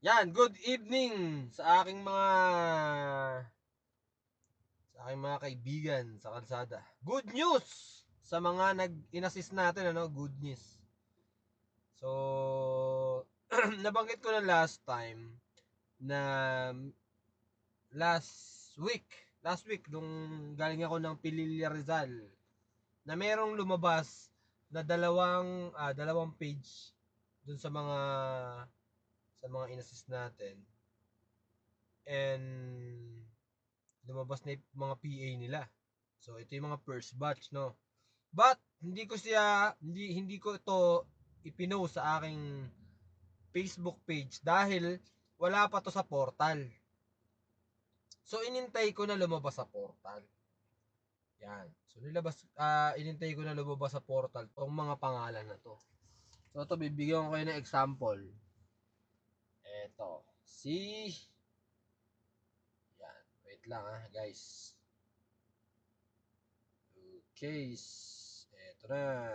Yan, good evening sa aking mga kaibigan sa kalsada. Good news sa mga nag-inassist natin, good news. So, nabanggit ko na last time na last week nung galing ako ng Pililla Rizal na merong lumabas na dalawang page dun sa mga inassist natin, and lumabas na yung mga PA nila. So ito yung mga first batch, no. But hindi ko ito ipinost sa aking Facebook page dahil wala pa to sa portal. So inintay ko na lumabas sa portal. Yan. So inintay ko na lumabas sa portal tong mga pangalan na to. So ito, bibigyan ko kayo ng example. Eto, yan. Wait lang guys. Okay. Eto na.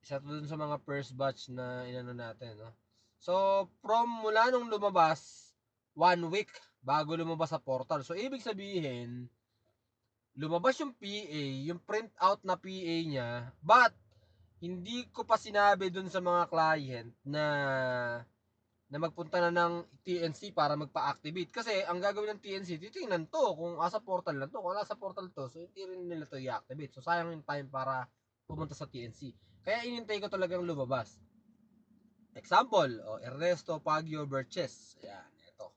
Isa to dun sa mga first batch na inano natin, no? So, mula nung lumabas, 1 week bago lumabas sa portal. So, ibig sabihin, lumabas yung PA, yung print out na PA niya, but hindi ko pa sinabi dun sa mga client na magpunta na ng TNC para magpa-activate. Kasi ang gagawin ng TNC, titingnan to kung asa portal lang to. Kung nasa portal to, so hindi rin nila to i-activate. So, sayang yung time para pumunta sa TNC. Kaya inintay ko talagang lumabas. Example, Ernesto Pagio Berches. Ayan, ito.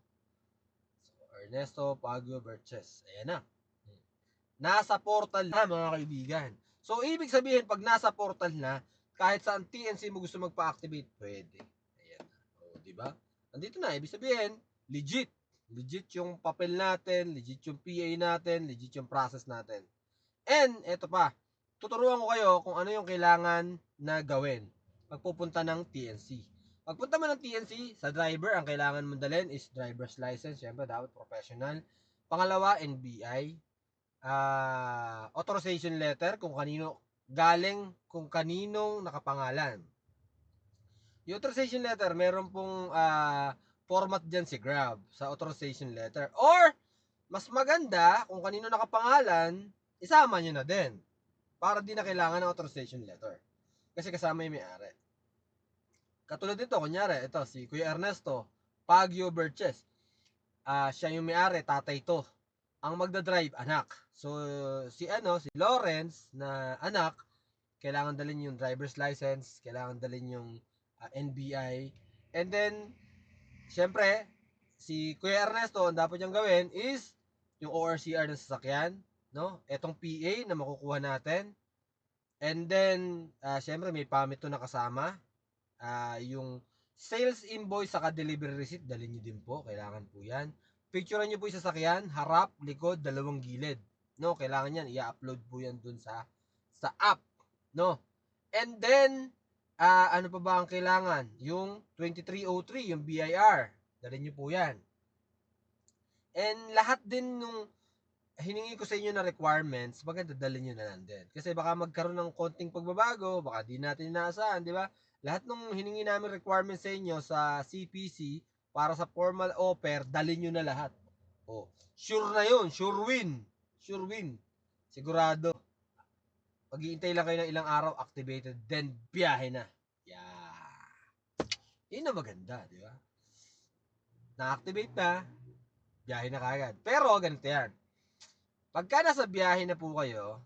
So, Ernesto Pagio Berches. Ayan na. Nasa portal na, mga kaibigan. So, ibig sabihin, pag nasa portal na, kahit saan TNC mo gusto magpa-activate, pwede. Ayan na. Diba? Nandito na, ibig sabihin, legit. Legit yung papel natin, legit yung PA natin, legit yung process natin. And, eto pa, tuturuan ko kayo kung ano yung kailangan na gawin pagpupunta ng TNC. Pagpunta mo ng TNC, sa driver, ang kailangan mong dalhin is driver's license. Siyempre, dapat professional. Pangalawa, NBI. Authorization letter kung kaninong nakapangalan. Yung authorization letter, meron pong format dyan si Grab sa authorization letter. Or, mas maganda, kung kanino nakapangalan, isama nyo na din. Para di na kailangan ng authorization letter. Kasi kasama yung may-ari. Katulad dito, kunyari, ito, si Kuya Ernesto Pagio Berches. Siya yung may-ari, tatay to. Ang magdadrive, anak. So, si Lawrence na anak, kailangan dalhin yung driver's license, kailangan dalhin yung NBI. And then, syempre, si Kuya Ernesto, ang dapat niyang gawin is yung ORCR ng sasakyan, no? Etong PA na makukuha natin. And then, syempre, may pamit to na kasama. Yung sales invoice saka delivery receipt, dalhin nyo din po. Kailangan po yan. Picturean nyo po yung sasakyan, harap, likod, dalawang gilid. No, kailangan yan. I-upload po yan dun sa app. No? And then, ano pa ba ang kailangan? Yung 2303, yung BIR. Dalhin nyo po yan. And lahat din nung hiningi ko sa inyo na requirements, maganda dalhin nyo na lang din. Kasi baka magkaroon ng konting pagbabago, baka di natin inaasahan, di ba? Lahat nung hiningi namin requirements sa inyo sa CPC para sa formal offer, dalhin nyo na lahat. Sure na yun, sure win. Sure win. Sigurado. Pag-iintay lang kayo ng ilang araw, activated, then biyahe na. Yeah. Yun na maganda, di ba? Na-activate na, biyahe na kagad. Pero, ganito yan. Pagka nasa biyahe na po kayo,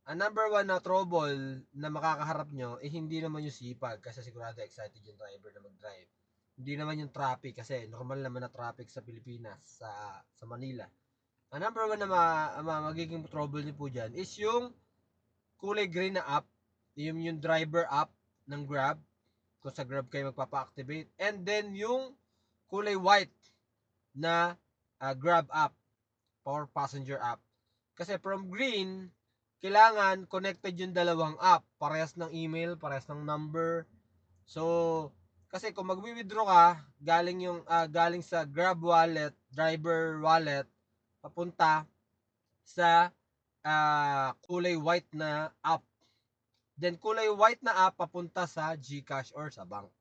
ang number one na trouble na makakaharap nyo, hindi naman yung sipag kasi sigurado excited yung driver na mag-drive. Hindi naman yung traffic kasi normal naman na traffic sa Pilipinas, sa Manila. Ang number one na magiging trouble nyo po dyan is yung kulay green na app, yung driver app ng Grab, kung sa Grab kayo magpapa-activate. And then yung kulay white na Grab app, or passenger app. Kasi from green, kailangan connected yung dalawang app. Parehas ng email, parehas ng number. So, kasi kung magwi-withdraw ka, galing sa Grab wallet, driver wallet, papunta sa kulay white na app, Then kulay white na app papunta sa GCash or sa bank.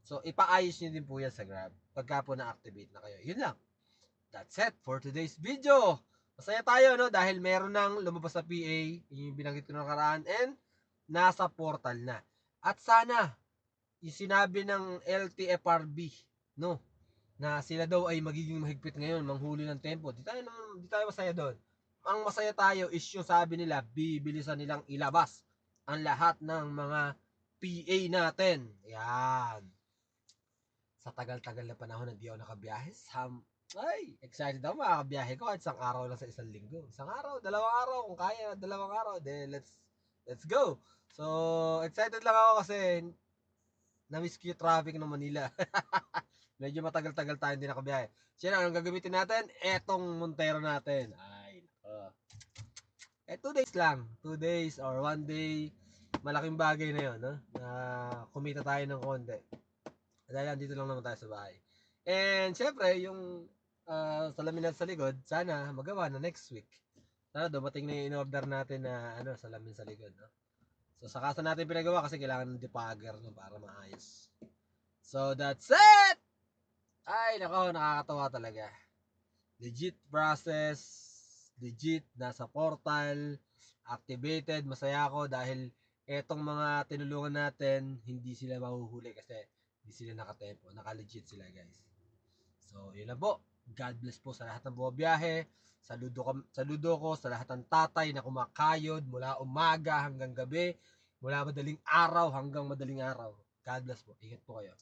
So ipaayos niyo din po yan sa Grab pagka po na-activate na kayo. Yun lang. That's it for today's video. Masaya tayo, no? Dahil meron nang lumabas sa PA, yung binanggit ko na nakaraan, and nasa portal na. At sana, yung sinabi ng LTFRB, no? Na sila daw ay magiging mahigpit ngayon, manghuli ng tempo. Di tayo masaya doon. Ang masaya tayo is yung sabi nila, bibilisan nilang ilabas ang lahat ng mga PA natin. Yan. Sa tagal-tagal na panahon na di ako nakabiyahe, ay, excited ako makakabiyahe ko kahit isang araw lang sa isang linggo. Isang araw, dalawang araw, kung kaya, dalawang araw, then let's go. So, excited lang ako kasi na-miss ko yung traffic ng Manila. Medyo matagal-tagal tayo hindi nakabiyahe. Sino, anong gagamitin natin? Etong Montero natin. Ay, 2 days lang. 2 days or 1 day. Malaking bagay na yun, no? Na kumita tayo ng konti. Dahil andito lang naman tayo sa bahay. And syempre, yung salamin sa likod, sana magawa na next week. Sana dumating na yung in-order natin na salamin sa likod, no? So sa casa natin pinagawa kasi kailangan ng debugger, no, para maayos. So that's it. Ay nako, nakakatawa talaga. Legit process, legit nasa portal, activated, masaya ako dahil etong mga tinulungan natin, hindi sila mahuhuli kasi hindi sila nakatempo, naka-legit sila, guys. So, yun lang po. God bless po sa lahat ng bumabiyahe. Saludo ko sa lahat ng tatay na kumakayod mula umaga hanggang gabi, mula madaling araw hanggang madaling araw. God bless po. Ingat po kayo.